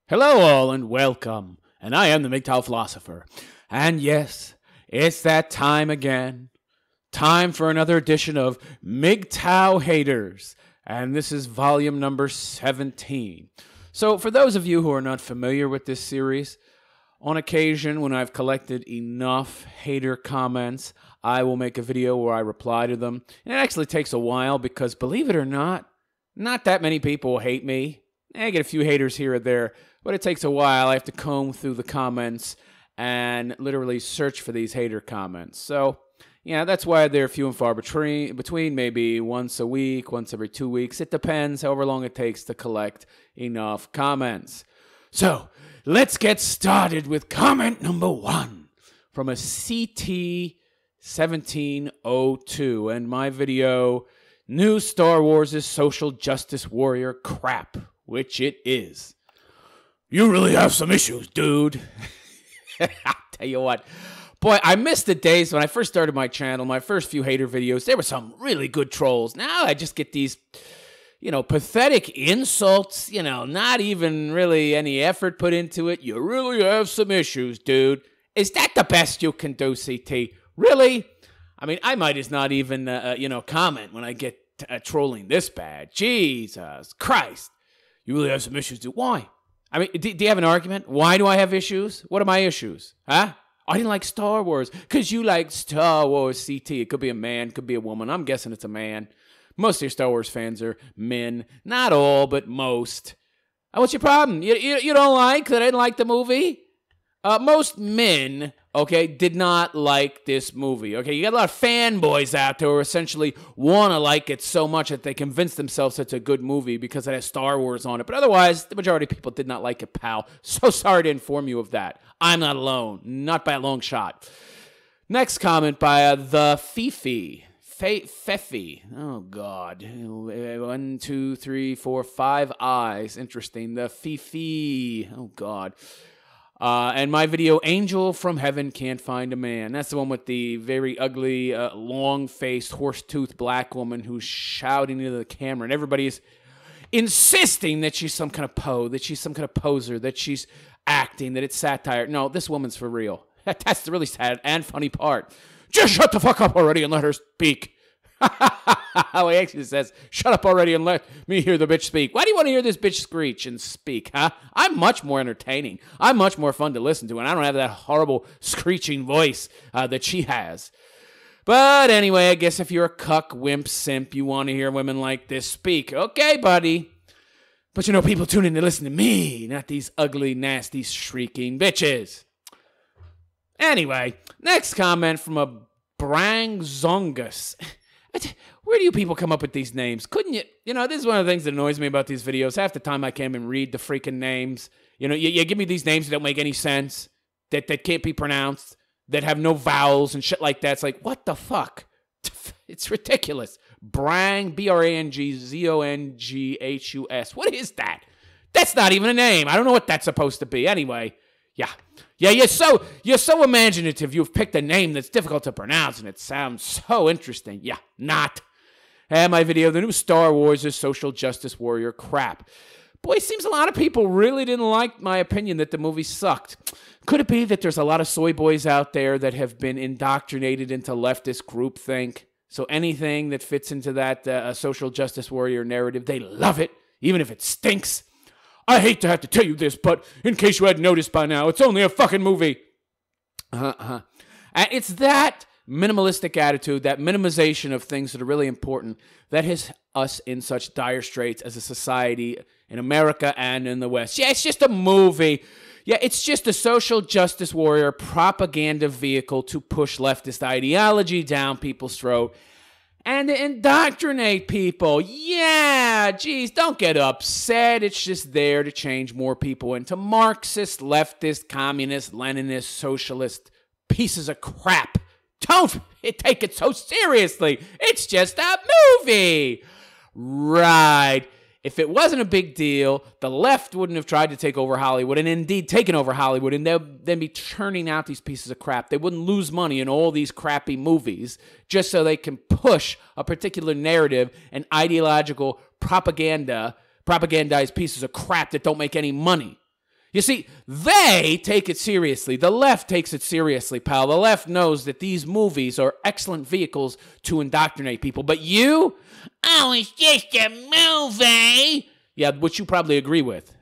Hello all and welcome, and I am the MGTOW philosopher. And yes, it's that time again. Time for another edition of MGTOW Haters, and this is volume number 17. So for those of you who are not familiar with this series, on occasion when I've collected enough hater comments, I will make a video where I reply to them. And it actually takes a while because, believe it or not that many people hate me. I get a few haters here or there, but it takes a while. I have to comb through the comments and literally search for these hater comments. So, yeah, that's why they're few and far between, maybe once a week, once every 2 weeks. It depends however long it takes to collect enough comments. So, let's get started with comment number 1 from a CT1702 and my video, New Star Wars' Social Justice Warrior Crap, which it is. You really have some issues, dude. I'll tell you what. Boy, I miss the days when I first started my channel, my first few hater videos. There were some really good trolls. Now I just get these, pathetic insults, not even really any effort put into it. You really have some issues, dude. Is that the best you can do, CT? Really? I mean, I might as not even, comment when I get trolling this bad. Jesus Christ. You really have some issues, dude. Why? I mean, do you have an argument? Why do I have issues? What are my issues? Huh? I didn't like Star Wars. Because you like Star Wars, CT. It could be a man, could be a woman. I'm guessing it's a man. Most of your Star Wars fans are men. Not all, but most. What's your problem? You don't like that I didn't like the movie? Most men, did not like this movie. You got a lot of fanboys out there who essentially want to like it so much that they convince themselves it's a good movie because it has Star Wars on it. But otherwise, the majority of people did not like it, pal. So sorry to inform you of that. I'm not alone. Not by a long shot. Next comment by the Fifi. Fefi. Oh, God. 1, 2, 3, 4, 5 eyes. Interesting. The Fifi. Oh, God. And my video, Angel from Heaven Can't Find a Man. That's the one with the very ugly, long-faced, horse-toothed black woman who's shouting into the camera. And everybody's insisting that she's some kind of that she's some kind of poser, that she's acting, that it's satire. No, this woman's for real. That's the really sad and funny part. Just shut the fuck up already and let her speak. He actually says, shut up already and let me hear the bitch speak. Why do you want to hear this bitch screech and speak, huh? I'm much more entertaining. I'm much more fun to listen to, and I don't have that horrible screeching voice that she has. But anyway, I guess if you're a cuck, wimp, simp, you want to hear women like this speak. Okay, buddy. But people tune in to listen to me, not these ugly, nasty, shrieking bitches. Anyway, next comment from a Brangzongus. Where do you people come up with these names? Couldn't you? This is one of the things that annoys me about these videos. Half the time I can't even read the freaking names. You give me these names that don't make any sense, that can't be pronounced, that have no vowels and shit like that. It's like, what the fuck? It's ridiculous. Brangzonghus. What is that? That's not even a name. I don't know what that's supposed to be. Anyway, yeah, you're so imaginative. You've picked a name that's difficult to pronounce, and it sounds so interesting. Yeah, not. And my video, the new Star Wars' Social Justice Warrior Crap. Boy, it seems a lot of people really didn't like my opinion that the movie sucked. Could it be that there's a lot of soy boys out there that have been indoctrinated into leftist groupthink? So anything that fits into that social justice warrior narrative, they love it, even if it stinks. I hate to have to tell you this, but in case you hadn't noticed by now, it's only a fucking movie. And it's that minimalistic attitude, that minimization of things that are really important, that has us in such dire straits as a society in America and in the West. Yeah, it's just a movie. Yeah, it's just a social justice warrior propaganda vehicle to push leftist ideology down people's throat and to indoctrinate people. Yeah, geez, don't get upset. It's just there to change more people into Marxist, leftist, communist, Leninist, socialist pieces of crap. Don't take it so seriously. It's just a movie. Right. If it wasn't a big deal, the left wouldn't have tried to take over Hollywood and indeed taken over Hollywood, and they'd then be churning out these pieces of crap. They wouldn't lose money in all these crappy movies just so they can push a particular narrative and ideological propagandized pieces of crap that don't make any money. You see, they take it seriously. The left takes it seriously, pal. The left knows that these movies are excellent vehicles to indoctrinate people. But you, oh, it's just a movie. Yeah, which you probably agree with.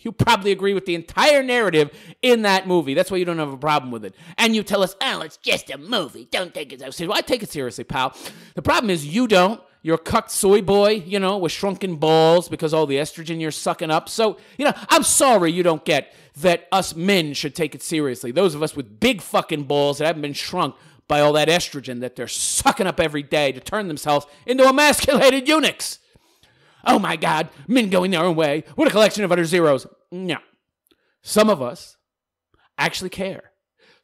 You probably agree with the entire narrative in that movie. That's why you don't have a problem with it. And you tell us, oh, it's just a movie. Don't take it so seriously. Well, I take it seriously, pal. The problem is you don't. You're a cucked soy boy, you know, with shrunken balls because all the estrogen you're sucking up. So, you know, I'm sorry you don't get that us men should take it seriously. Those of us with big fucking balls that haven't been shrunk by all that estrogen that they're sucking up every day to turn themselves into emasculated eunuchs. Oh my God, men going their own way. What a collection of utter zeros. No. Some of us actually care.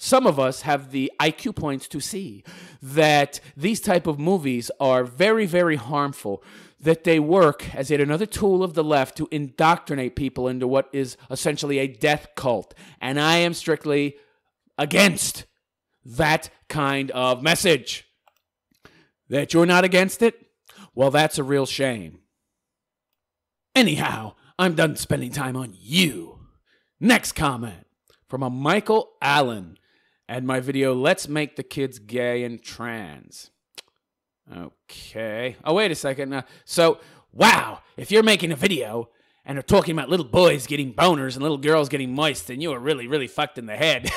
Some of us have the IQ points to see that these type of movies are very, very harmful, that they work as yet another tool of the left to indoctrinate people into what is essentially a death cult. And I am strictly against that kind of message. That you're not against it? Well, that's a real shame. Anyhow, I'm done spending time on you. Next comment from a Michael Allen. And my video, Let's Make the Kids Gay and Trans. Okay. Oh, wait a second. So, wow, if you're making a video and are talking about little boys getting boners and little girls getting moist, then you are really, really fucked in the head.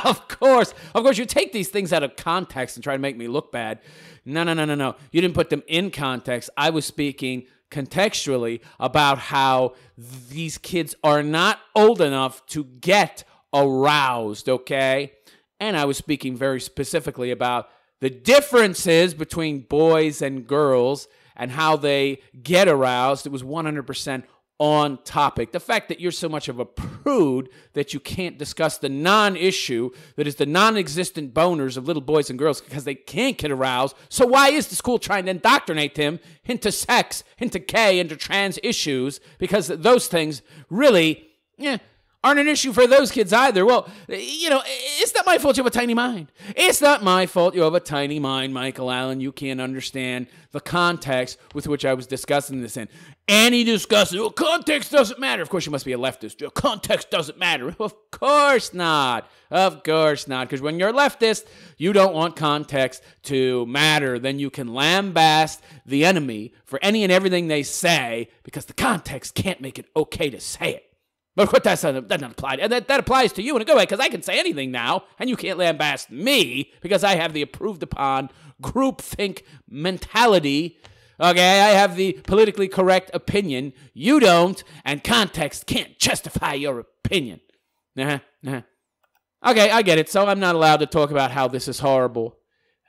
Of course, you take these things out of context and try to make me look bad. No. You didn't put them in context. I was speaking contextually about how these kids are not old enough to get aroused, okay? And I was speaking very specifically about the differences between boys and girls and how they get aroused. It was 100% on topic. The fact that you're so much of a prude that you can't discuss the non-issue that is the non-existent boners of little boys and girls because they can't get aroused. So why is the school trying to indoctrinate them into sex, into gay, into trans issues? Because those things really, aren't an issue for those kids either. Well, you know, it's not my fault you have a tiny mind. It's not my fault you have a tiny mind, Michael Allen. You can't understand the context with which I was discussing this in. And he discusses, well, context doesn't matter. Of course, you must be a leftist. Context doesn't matter. Of course not. Of course not. Because when you're a leftist, you don't want context to matter. Then you can lambast the enemy for any and everything they say because the context can't make it okay to say it. But of course, that doesn't apply. And that applies to you in a good way, because I can say anything now, and you can't lambast me, because I have the approved-upon groupthink mentality. Okay, I have the politically correct opinion. You don't, and context can't justify your opinion. Okay, I get it. So I'm not allowed to talk about how this is horrible,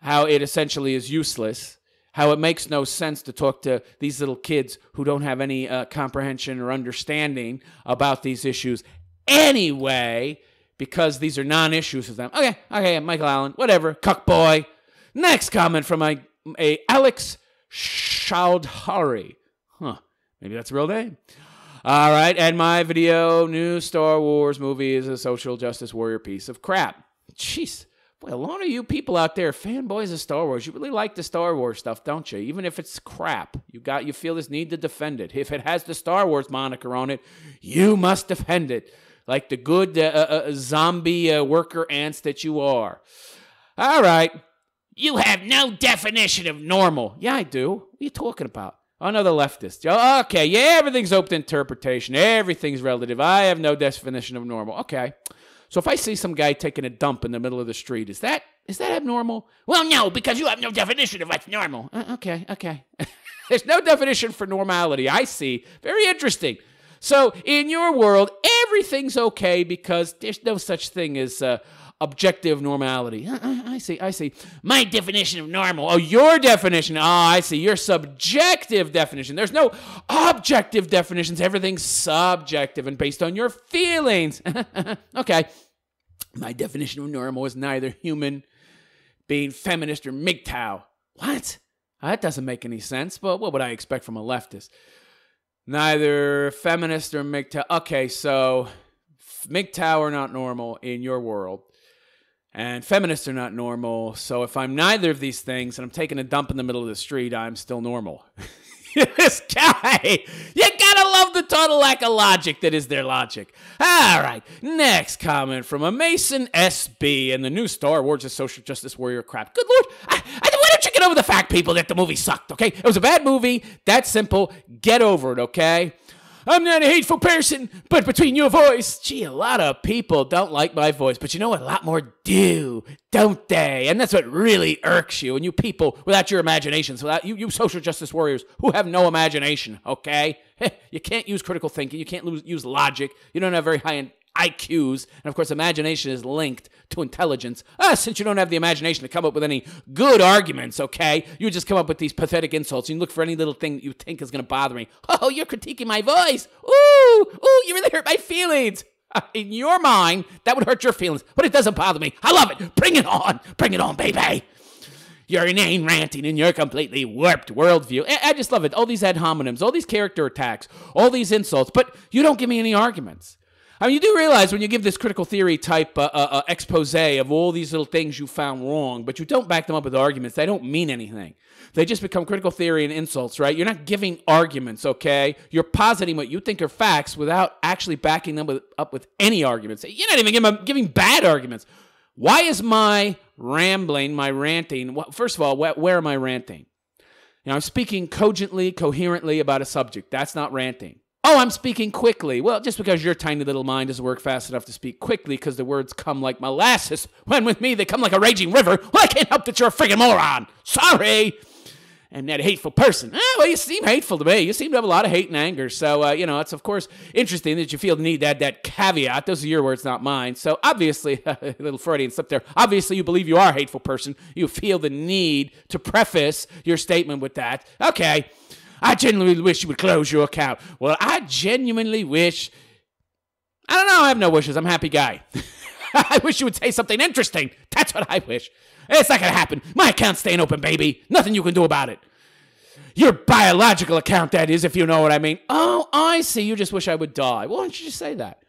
how it essentially is useless, how it makes no sense to talk to these little kids who don't have any comprehension or understanding about these issues anyway, because these are non-issues with them. Okay, Michael Allen, whatever, cuck boy. Next comment from a Alex Chowdhury. Maybe that's a real name. All right, and my video, new Star Wars movie is a social justice warrior piece of crap. Jeez. Boy, a lot of you people out there, fanboys of Star Wars, you really like the Star Wars stuff, don't you? Even if it's crap, you feel this need to defend it. If it has the Star Wars moniker on it, you must defend it, like the good zombie worker ants that you are. All right, you have no definition of normal. Yeah, I do. What are you talking about? Another leftist. Okay, yeah, everything's open to interpretation. Everything's relative. I have no definition of normal. Okay. So if I see some guy taking a dump in the middle of the street, is that abnormal? Well, no, because you have no definition of what's normal. Okay. There's no definition for normality. I see. Very interesting. So in your world, everything's okay because there's no such thing as objective normality. I see. My definition of normal. Oh, your definition. Oh, I see. Your subjective definition. There's no objective definitions. Everything's subjective and based on your feelings. Okay. My definition of normal is neither human, being feminist, or MGTOW. What? That doesn't make any sense, but what would I expect from a leftist? Neither feminist or MGTOW. Okay, so MGTOW are not normal in your world. And feminists are not normal, so if I'm neither of these things and I'm taking a dump in the middle of the street, I'm still normal. This guy, you gotta love the total lack of logic that is their logic. All right, next comment from a Mason SB and the new Star Wars is social justice warrior crap. Good Lord, why don't you get over the fact, people, that the movie sucked, okay? It was a bad movie. That's simple. Get over it, okay? I'm not a hateful person, but between your voice, gee, a lot of people don't like my voice, but you know what? A lot more do, don't they? And that's what really irks you. And you people without your imaginations, without you social justice warriors who have no imagination, okay? You can't use critical thinking. You can't use logic. You don't have very high IQs. And of course, imagination is linked to intelligence. Since you don't have the imagination to come up with any good arguments, okay, you just come up with these pathetic insults. You look for any little thing that you think is going to bother me. Oh, you're critiquing my voice. Ooh, you really hurt my feelings. In your mind, that would hurt your feelings, but it doesn't bother me. I love it. Bring it on, baby. Your inane ranting and your completely warped worldview. I just love it. All these ad hominems, all these character attacks, all these insults, but you don't give me any arguments. I mean, you do realize when you give this critical theory type expose of all these little things you found wrong, but you don't back them up with arguments, they don't mean anything. They just become critical theory and insults, right? You're not giving arguments, okay? You're positing what you think are facts without actually backing them up with any arguments. You're not even giving bad arguments. Why is my rambling, my ranting, first of all, where am I ranting? You know, I'm speaking cogently, coherently about a subject. That's not ranting. Oh, I'm speaking quickly. Well, just because your tiny little mind doesn't work fast enough to speak quickly because the words come like molasses, when with me they come like a raging river, well, I can't help that you're a friggin' moron. Sorry. I'm not a hateful person. Well, you seem hateful to me. You seem to have a lot of hate and anger. So, it's, of course, interesting that you feel the need to add that caveat. Those are your words, not mine. So, obviously, a little Freudian slip there. Obviously, you believe you are a hateful person. You feel the need to preface your statement with that. Okay. I genuinely wish you would close your account. Well, I genuinely wish... I don't know. I have no wishes. I'm a happy guy. I wish you would say something interesting. That's what I wish. It's not going to happen. My account's staying open, baby. Nothing you can do about it. Your biological account, that is, if you know what I mean. Oh, I see. You just wish I would die. Well, why don't you just say that?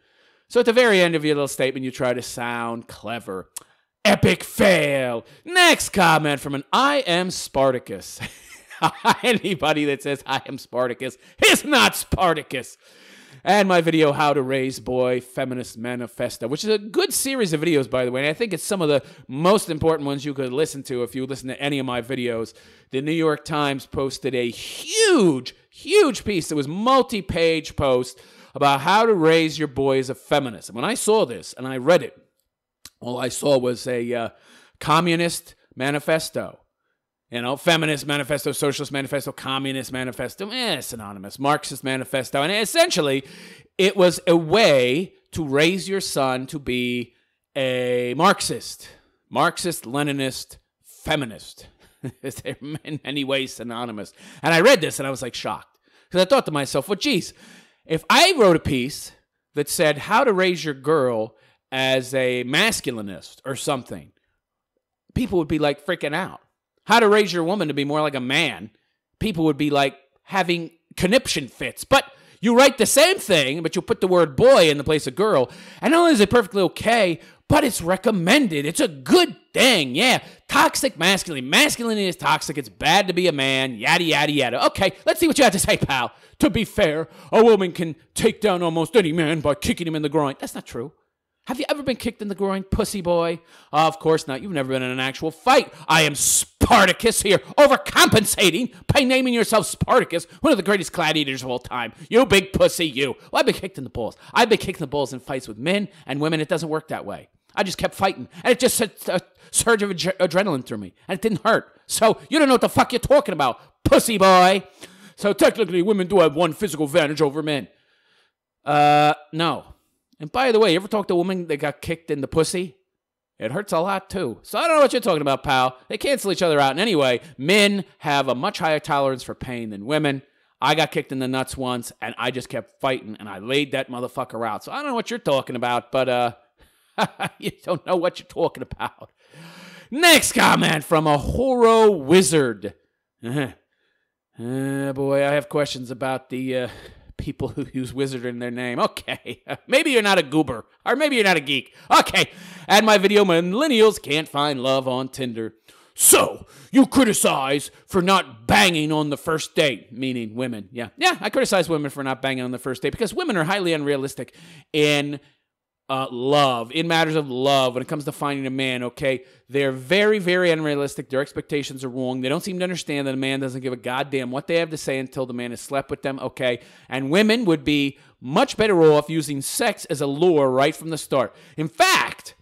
So at the very end of your little statement, you try to sound clever. Epic fail. Next comment from an I am Spartacus. Anybody that says I am Spartacus is not Spartacus. And my video, How to Raise Boy Feminist Manifesto, which is a good series of videos, by the way. And I think it's some of the most important ones you could listen to if you listen to any of my videos. The New York Times posted a huge piece. It was multi-page post about how to raise your boy as a feminist. And when I saw this and I read it, all I saw was a communist manifesto. You know, feminist manifesto, socialist manifesto, communist manifesto, synonymous, Marxist manifesto. And essentially, it was a way to raise your son to be a Marxist, Leninist, feminist. They're in many ways synonymous. And I read this and I was like shocked. Because I thought to myself, well, geez, if I wrote a piece that said how to raise your girl as a masculinist or something, people would be like freaking out. How to raise your woman to be more like a man, people would be like having conniption fits. But you write the same thing, but you put the word boy in the place of girl. And not only is it perfectly okay, but it's recommended. It's a good thing. Yeah, toxic masculinity. Masculinity is toxic. It's bad to be a man. Yada, yada, yada. Okay, let's see what you have to say, pal. To be fair, a woman can take down almost any man by kicking him in the groin. That's not true. Have you ever been kicked in the groin, pussy boy? Of course not. You've never been in an actual fight. I am Spartacus here, overcompensating by naming yourself Spartacus, one of the greatest gladiators of all time. You big pussy, you. Well, I've been kicked in the balls. I've been kicked in the balls in fights with men and women. It doesn't work that way. I just kept fighting, and it just sent a surge of adrenaline through me, and it didn't hurt. So you don't know what the fuck you're talking about, pussy boy. So technically, women do have one physical advantage over men. No. And by the way, you ever talk to a woman that got kicked in the pussy? It hurts a lot, too. So I don't know what you're talking about, pal. They cancel each other out. And anyway, men have a much higher tolerance for pain than women. I got kicked in the nuts once, and I just kept fighting, and I laid that motherfucker out. So I don't know what you're talking about, but you don't know what you're talking about. Next comment from a Horo Wizard. Boy, I have questions about the... people who use wizard in their name. Okay, maybe you're not a goober, or maybe you're not a geek. Okay, and my video, millennials can't find love on Tinder. So, you criticize for not banging on the first date, meaning women. Yeah, I criticize women for not banging on the first date because women are highly unrealistic in love, in matters of love, when it comes to finding a man, okay? They're very, very unrealistic. Their expectations are wrong. They don't seem to understand that a man doesn't give a goddamn what they have to say until the man has slept with them, okay? And women would be much better off using sex as a lure right from the start. In fact,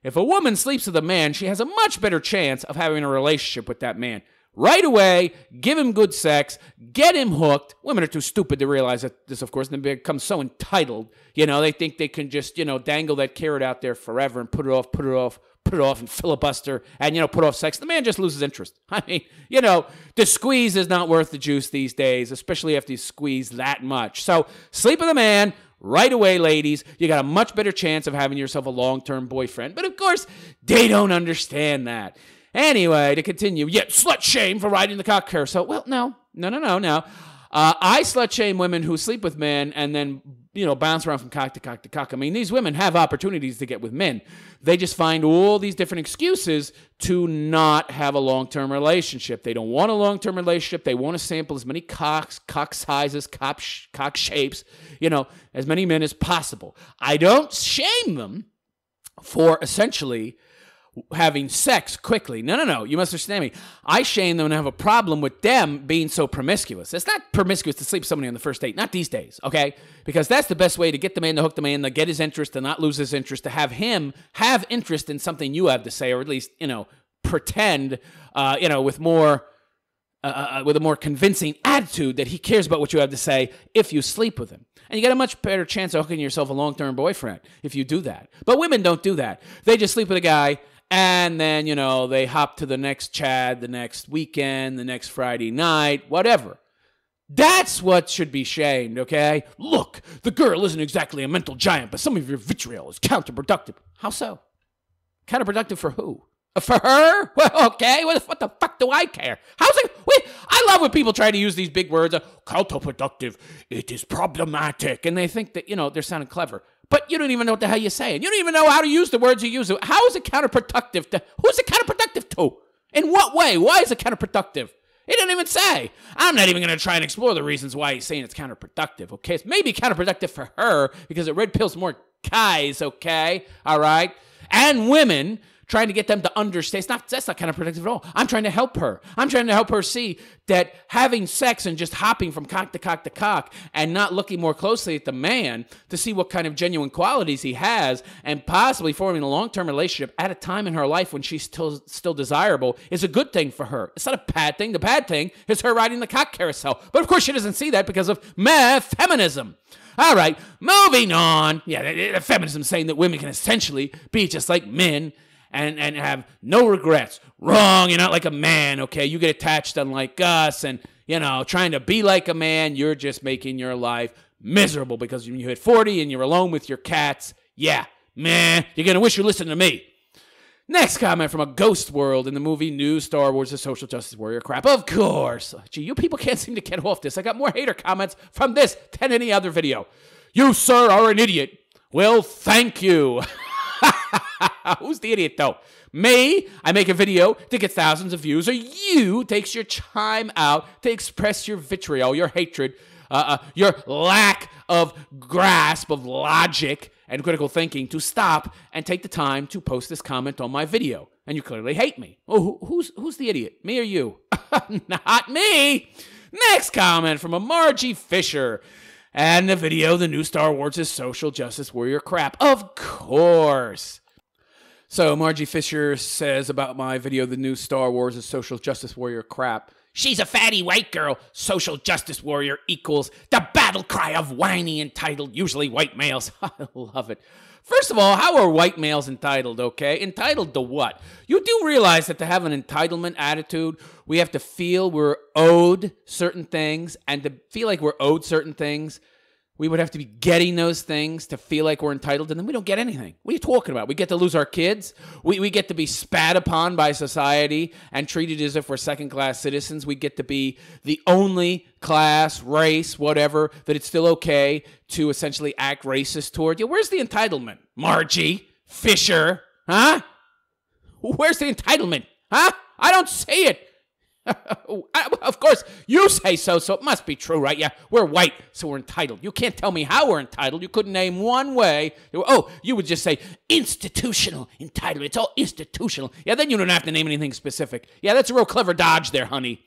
if a woman sleeps with a man, she has a much better chance of having a relationship with that man. Right away, give him good sex, get him hooked. Women are too stupid to realize that this, of course, and they become so entitled. You know, they think they can just, dangle that carrot out there forever and put it off and filibuster and, put off sex. The man just loses interest. I mean, the squeeze is not worth the juice these days, especially after you squeeze that much. So sleep with a man. Right away, ladies, you got a much better chance of having yourself a long-term boyfriend. But, of course, they don't understand that. Anyway, to continue, slut shame for riding the cock carousel. Well, no. I slut shame women who sleep with men and then, bounce around from cock to cock to cock. I mean, these women have opportunities to get with men. They just find all these different excuses to not have a long-term relationship. They don't want a long-term relationship. They want to sample as many cocks, cock sizes, cock shapes, as many men as possible. I don't shame them for essentially having sex quickly. No. You must understand me. I shame them and have a problem with them being so promiscuous. It's not promiscuous to sleep with somebody on the first date. Not these days, okay? Because that's the best way to get the man, to hook the man, to get his interest, to not lose his interest, to have him have interest in something you have to say, or at least, pretend, with a more convincing attitude that he cares about what you have to say if you sleep with him. And you get a much better chance of hooking yourself a long-term boyfriend if you do that. But women don't do that. They just sleep with a guy, and then, they hop to the next Chad, the next weekend, the next Friday night, whatever. That's what should be shamed, okay? Look, the girl isn't exactly a mental giant, but some of your vitriol is counterproductive. How so? Counterproductive for who? For her? Well, okay, what the fuck do I care? How's it? Wait, I love when people try to use these big words, counterproductive, it is problematic, and they think that, they're sounding clever. But you don't even know what the hell you're saying. You don't even know how to use the words you use. How is it counterproductive to? Who's it counterproductive to? In what way? Why is it counterproductive? He didn't even say. I'm not even going to try and explore the reasons why he's saying it's counterproductive, okay? It's maybe counterproductive for her because it red pills more guys, okay? All right? And women, trying to get them to understand. That's not counterproductive at all. I'm trying to help her. I'm trying to help her see that having sex and just hopping from cock to cock to cock and not looking more closely at the man to see what kind of genuine qualities he has and possibly forming a long-term relationship at a time in her life when she's still desirable is a good thing for her. It's not a bad thing. The bad thing is her riding the cock carousel. But of course she doesn't see that because of feminism. All right, moving on. Yeah, feminism saying that women can essentially be just like men and have no regrets. Wrong, you're not like a man, okay? You get attached unlike us and, trying to be like a man, you're just making your life miserable because when you hit 40 and you're alone with your cats, you're going to wish you listened to me. Next comment from a ghost world in the movie New Star Wars, The Social Justice Warrior crap. Of course. Gee, you people can't seem to get off this. I got more hater comments from this than any other video. You, sir, are an idiot. Well, thank you. Who's the idiot, though? Me? I make a video that gets thousands of views, or you takes your time out to express your vitriol, your hatred, your lack of grasp of logic and critical thinking to stop and take the time to post this comment on my video. And you clearly hate me. Oh, who's the idiot? Me or you? Not me. Next comment from a Margie Fisher. And the video, The New Star Wars is Social Justice Warrior crap. Of course. So Margie Fisher says about my video, The New Star Wars is Social Justice Warrior crap. She's a fatty white girl. Social justice warrior equals the battle cry of whiny, entitled, usually white males. I love it. First of all, how are white males entitled, okay? Entitled to what? You do realize that to have an entitlement attitude, we have to feel we're owed certain things, and to feel like we're owed certain things, we would have to be getting those things to feel like we're entitled, and then we don't get anything. What are you talking about? We get to lose our kids? We get to be spat upon by society and treated as if we're second-class citizens. We get to be the only class, race, whatever, that it's still okay to essentially act racist toward you. Where's the entitlement, Margie Fisher? Huh? Where's the entitlement? Huh? I don't see it. Of course, you say so it must be true, right? Yeah, we're white, so we're entitled. You can't tell me how we're entitled. You couldn't name one way. Oh, you would just say institutional entitlement. It's all institutional. Yeah, then you don't have to name anything specific. Yeah, that's a real clever dodge there, honey.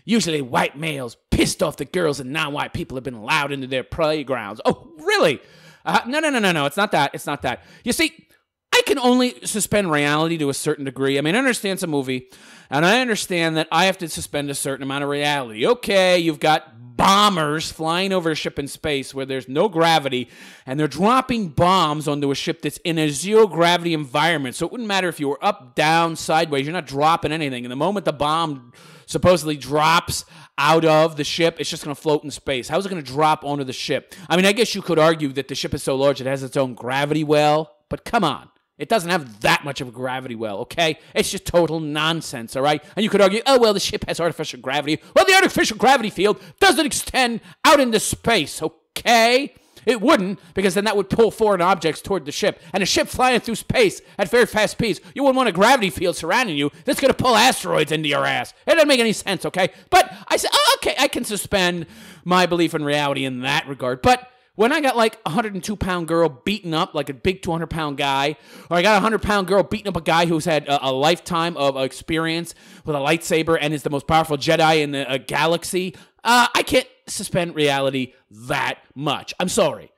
Usually white males pissed off the girls and non-white people have been allowed into their playgrounds. Oh, really? No. It's not that. It's not that. You see, I can only suspend reality to a certain degree. I mean, I understand it's a movie, and I understand that I have to suspend a certain amount of reality. Okay, you've got bombers flying over a ship in space where there's no gravity, and they're dropping bombs onto a ship that's in a zero-gravity environment. So it wouldn't matter if you were up, down, sideways. You're not dropping anything. And the moment the bomb supposedly drops out of the ship, it's just going to float in space. How is it going to drop onto the ship? I mean, I guess you could argue that the ship is so large it has its own gravity well, but come on. It doesn't have that much of a gravity well, okay? It's just total nonsense, all right? And you could argue, oh, well, the ship has artificial gravity. Well, the artificial gravity field doesn't extend out into space, okay? It wouldn't, because then that would pull foreign objects toward the ship. And a ship flying through space at very fast speeds, you wouldn't want a gravity field surrounding you that's going to pull asteroids into your ass. It doesn't make any sense, okay? But I said, oh, okay, I can suspend my belief in reality in that regard. But when I got like a 102-pound girl beaten up like a big 200-pound guy, or I got a 100-pound girl beating up a guy who's had a lifetime of experience with a lightsaber and is the most powerful Jedi in the galaxy, I can't suspend reality that much. I'm sorry.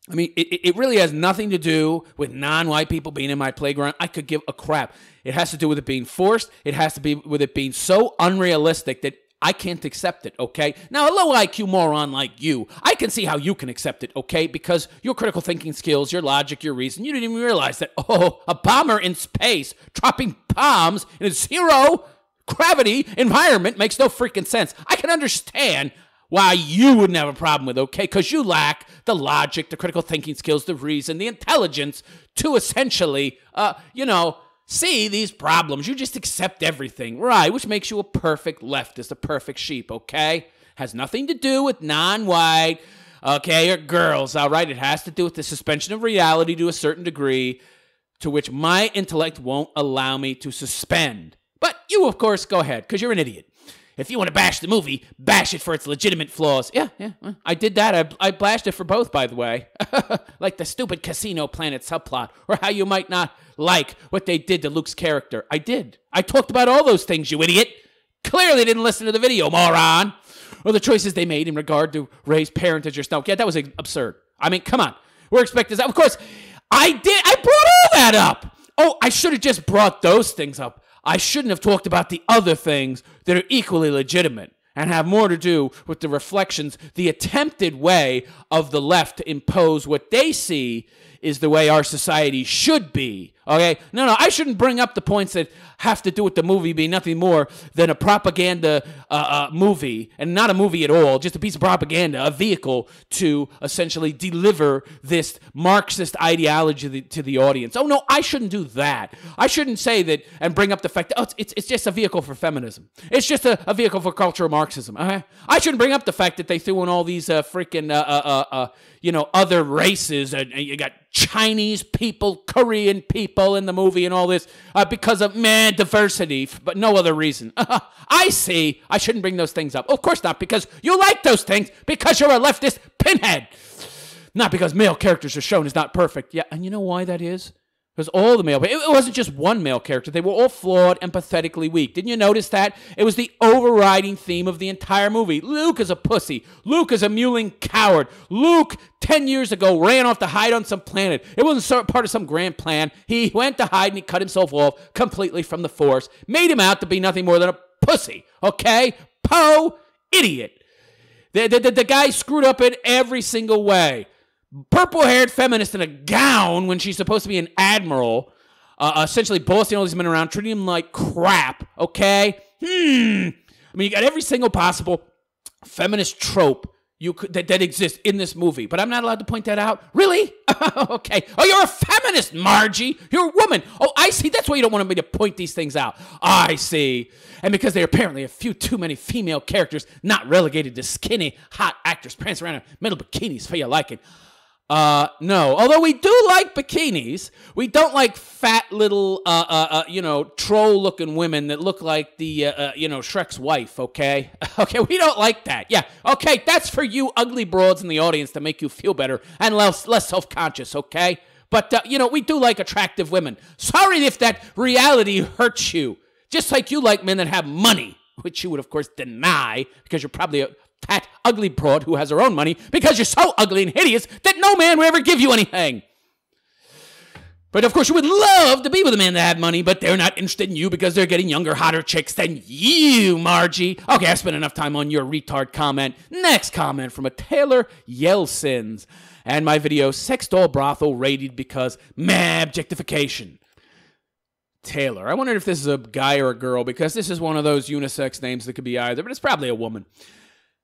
I mean, it really has nothing to do with non-white people being in my playground. I could give a crap. It has to do with it being forced. It has to be with it being so unrealistic that I can't accept it, okay? Now, a low IQ moron like you, I can see how you can accept it, okay? Because your critical thinking skills, your logic, your reason, you didn't even realize that, oh, a bomber in space dropping bombs in a zero-gravity environment makes no freaking sense. I can understand why you wouldn't have a problem with, okay? Because you lack the logic, the critical thinking skills, the reason, the intelligence to essentially, see these problems. You just accept everything, right? Which makes you a perfect leftist, a perfect sheep, okay? Has nothing to do with non-white, okay, or girls, all right? It has to do with the suspension of reality to a certain degree to which my intellect won't allow me to suspend. But you, of course, go ahead, because you're an idiot. If you want to bash the movie, bash it for its legitimate flaws. Yeah, I did that. I bashed it for both, by the way. Like the stupid Casino Planet subplot, or how you might not like what they did to Luke's character. I did. I talked about all those things, you idiot. Clearly didn't listen to the video, moron. Or the choices they made in regard to Rey's parentage or stuff. Yeah, that was absurd. I mean, come on. We're expecting that. Of course, I did. I brought all that up. Oh, I should have just brought those things up. I shouldn't have talked about the other things that are equally legitimate and have more to do with the reflections, the attempted way of the left to impose what they see is the way our society should be, okay? No, I shouldn't bring up the points that have to do with the movie being nothing more than a propaganda movie, and not a movie at all, just a piece of propaganda, a vehicle to essentially deliver this Marxist ideology to the audience. Oh, no, I shouldn't do that. I shouldn't say that and bring up the fact that, oh, it's just a vehicle for feminism. It's just a vehicle for cultural Marxism. Okay? I shouldn't bring up the fact that they threw in all these freaking other races, and you got Chinese people, Korean people in the movie and all this because of, diversity, but no other reason. I see. I shouldn't bring those things up. Of course not, because you like those things, because you're a leftist pinhead. Not because male characters are shown as not perfect. Yeah, and you know why that is? Because all the male, it wasn't just one male character. They were all flawed and pathetically weak. Didn't you notice that? It was the overriding theme of the entire movie. Luke is a pussy. Luke is a mewling coward. Luke, 10 years ago, ran off to hide on some planet. It wasn't part of some grand plan. He went to hide and he cut himself off completely from the Force. Made him out to be nothing more than a pussy. Okay? Poe, idiot. The guy screwed up in every single way. Purple-haired feminist in a gown when she's supposed to be an admiral, essentially bossing all these men around, treating them like crap, okay? I mean, you got every single possible feminist trope that exists in this movie, but I'm not allowed to point that out? Really? Okay. Oh, you're a feminist, Margie. You're a woman. Oh, I see. That's why you don't want me to point these things out. I see. And because there are apparently a few too many female characters not relegated to skinny, hot actors prancing around in metal bikinis for your liking. No. Although we do like bikinis, we don't like fat little, troll-looking women that look like the, Shrek's wife, okay? Okay, we don't like that. Yeah, okay, that's for you ugly broads in the audience to make you feel better and less self-conscious, okay? But, we do like attractive women. Sorry if that reality hurts you. Just like you like men that have money, which you would, of course, deny because you're probably a fat, ugly broad who has her own money because you're so ugly and hideous that no man will ever give you anything. But, of course, you would love to be with a man that had money, but they're not interested in you because they're getting younger, hotter chicks than you, Margie. Okay, I spent enough time on your retard comment. Next comment from a Taylor Yelsins. And my video, Sex Doll Brothel Rated Because Objectification. Taylor. I wondered if this is a guy or a girl because this is one of those unisex names that could be either, but it's probably a woman.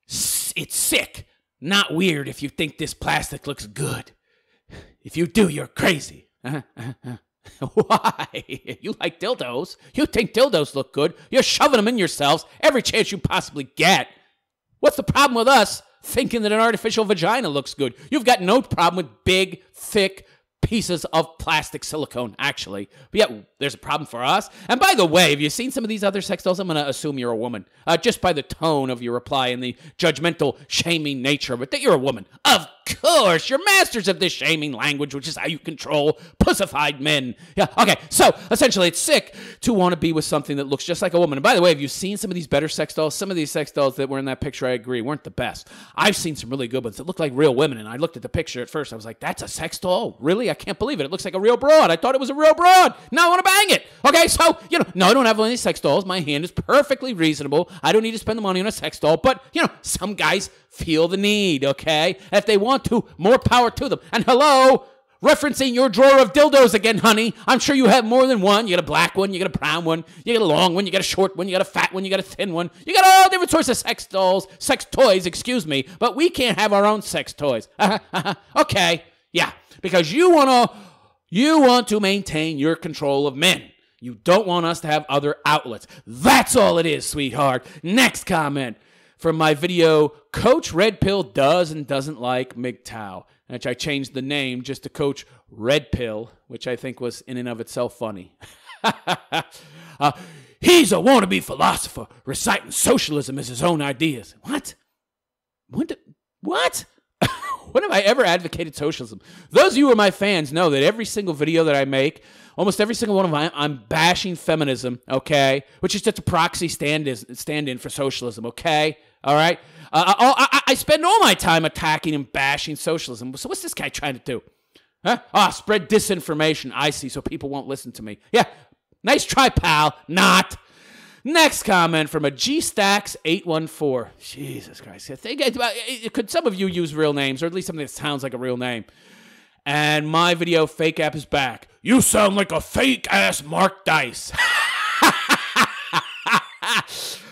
It's sick, not weird if you think this plastic looks good. If you do, you're crazy. Why? You like dildos. You think dildos look good. You're shoving them in yourselves every chance you possibly get. What's the problem with us thinking that an artificial vagina looks good? You've got no problem with big, thick pieces of plastic silicone, actually. But yeah, there's a problem for us. And by the way, have you seen some of these other sex dolls? I'm going to assume you're a woman. Just by the tone of your reply and the judgmental, shaming nature of it, that you're a woman. Of course, you're masters of this shaming language, which is how you control pussified men. Yeah, okay, so essentially it's sick to want to be with something that looks just like a woman. And by the way, have you seen some of these better sex dolls? Some of these sex dolls that were in that picture, I agree, weren't the best. I've seen some really good ones that look like real women, and I looked at the picture at first. I was like, that's a sex doll? Really? I can't believe it. It looks like a real broad. I thought it was a real broad. Now I want to bang it. Okay, so, no, I don't have any sex dolls. My hand is perfectly reasonable. I don't need to spend the money on a sex doll. But, some guys feel the need, okay? If they want to, more power to them. And hello, referencing your drawer of dildos again, honey. I'm sure you have more than one. You got a black one, you got a brown one, you got a long one, you got a short one, you got a fat one, you got a thin one. You got all different sorts of sex toys, excuse me. But we can't have our own sex toys. Okay, yeah, because you want to maintain your control of men. You don't want us to have other outlets. That's all it is, sweetheart. Next comment from my video, Coach Red Pill Does and Doesn't Like MGTOW, which I changed the name just to Coach Red Pill, which I think was in and of itself funny. He's a wannabe philosopher reciting socialism as his own ideas. What? What? When have I ever advocated socialism? Those of you who are my fans know that every single video that I make, almost every single one of them, I'm bashing feminism, okay? Which is just a proxy stand-in for socialism, okay? All right? I spend all my time attacking and bashing socialism. So what's this guy trying to do? Huh? Spread disinformation. I see, so people won't listen to me. Yeah, nice try, pal. Not. Next comment from a GStacks814. Jesus Christ. Could some of you use real names, or at least something that sounds like a real name? And my video, Fake App, is back. You sound like a fake-ass Mark Dice.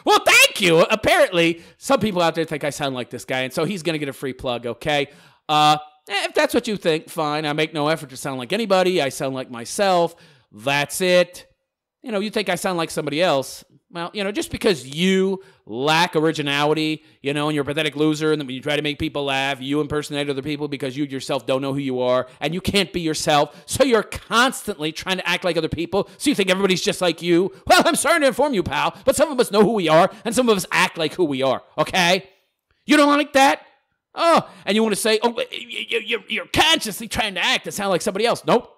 Well, thank you. Apparently, some people out there think I sound like this guy, and so he's going to get a free plug, okay? If that's what you think, fine. I make no effort to sound like anybody. I sound like myself. That's it. You think I sound like somebody else. Well, just because you lack originality, and you're a pathetic loser, and when you try to make people laugh, you impersonate other people because you yourself don't know who you are, and you can't be yourself, so you're constantly trying to act like other people, so you think everybody's just like you. Well, I'm sorry to inform you, pal, but some of us know who we are, and some of us act like who we are, okay? You don't like that? Oh, and you want to say, you're consciously trying to act and sound like somebody else. Nope.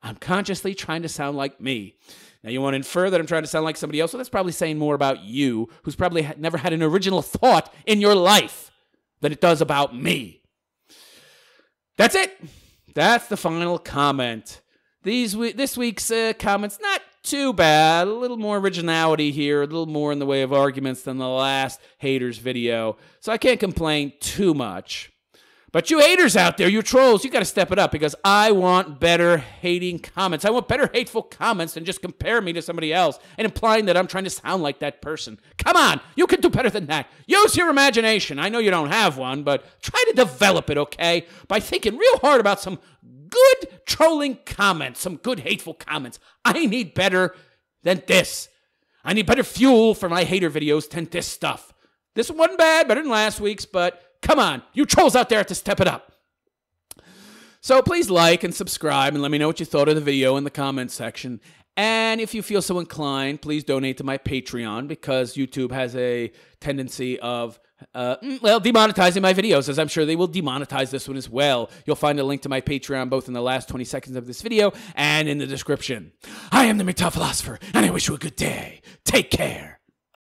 I'm consciously trying to sound like me. Now, you want to infer that I'm trying to sound like somebody else? So that's probably saying more about you, who's probably never had an original thought in your life than it does about me. That's it. That's the final comment. This week's comments, not too bad. A little more originality here, a little more in the way of arguments than the last haters video. So I can't complain too much. But you haters out there, you trolls, you got to step it up because I want better hating comments. I want better hateful comments than just compare me to somebody else and implying that I'm trying to sound like that person. Come on, you can do better than that. Use your imagination. I know you don't have one, but try to develop it, okay? By thinking real hard about some good trolling comments, some good hateful comments. I need better than this. I need better fuel for my hater videos than this stuff. This one wasn't bad, better than last week's, but come on, you trolls out there have to step it up. So please like and subscribe and let me know what you thought of the video in the comments section. And if you feel so inclined, please donate to my Patreon, because YouTube has a tendency of, demonetizing my videos, as I'm sure they will demonetize this one as well. You'll find a link to my Patreon both in the last 20 seconds of this video and in the description. I am the MGTOW philosopher, and I wish you a good day. Take care.